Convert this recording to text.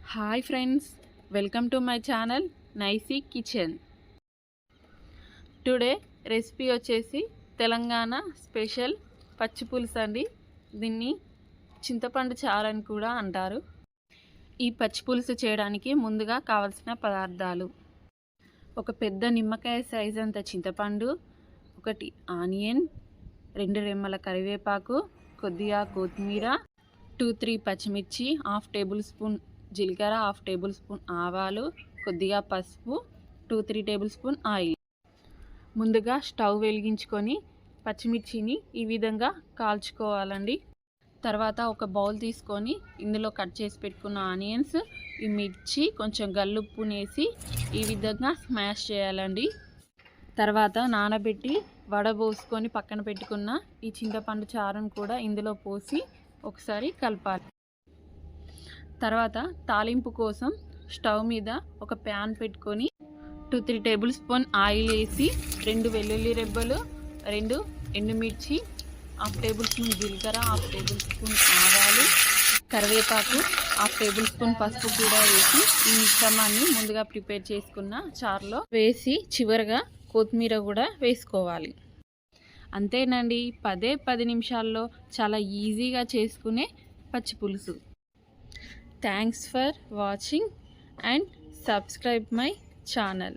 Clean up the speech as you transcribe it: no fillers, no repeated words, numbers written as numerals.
Hi friends, welcome to my channel Nicey kitchen. Today recipe వచ్చేసి Telangana special పచ్చి పులుసు అండి. దీన్ని చింతపండు చారు అని కూడా అంటారు. ఈ పచ్చి పులుసు చేయడానికి ముందుగా కావలసిన పదార్థాలు: ఒక పెద్ద నిమ్మకాయ సైజ్ అంత చింతపండు, 1 ఆనియన్, 2 రెమ్మల కరివేపాకు, కొద్దిగా కొత్తిమీర, 2-3 పచ్చిమిర్చి, 1/2 టేబుల్ స్పూన్ జీలకర్ర, 1/2 టేబుల్ స్పూన్ ఆవాలు, కొద్దిగా పసుపు, 2-3 టేబుల్ స్పూన్ ఆయిల్. ముందుగా స్టవ్ వెలిగించుకొని పచ్చిమిర్చిని ఈ విధంగా కాల్చుకోవాలండి. తర్వాత ఒక బౌల్ తీసుకొని ఇందులో కట్ చేసి పెట్టుకున్న ఆనియన్స్, ఈ మిర్చి, కొంచెం గల్లుప్పునేసి ఈ విధంగా స్మాష్ చేయాలండి. తర్వాత నానబెట్టి వడబోసుకొని పక్కన పెట్టుకున్న ఈ చింతపండు చారును కూడా ఇందులో పోసి ఒకసారి కలపాలి. తర్వాత తాలింపు కోసం స్టవ్ మీద ఒక ప్యాన్ పెట్టుకొని 2-3 టేబుల్ స్పూన్ ఆయిల్ వేసి 2 వెల్లుల్లి రెబ్బలు, 2 ఎండుమిర్చి, 1/2 టేబుల్ స్పూన్ జీలకర్ర, 1/2 టేబుల్ స్పూన్ ఆవాలు, కరివేపాకు, 1/2 టేబుల్ స్పూన్ పసుపు కూడా వేసి ఈ మిశ్రమాన్ని ముందుగా ప్రిపేర్ చేసుకున్న చారులో వేసి చివరగా కొత్తిమీర కూడా వేసుకోవాలి. అంతేనండి, 10 నిమిషాల్లో చాలా ఈజీగా చేసుకునే పచ్చి పులుసు. Thanks for watching and subscribe my channel.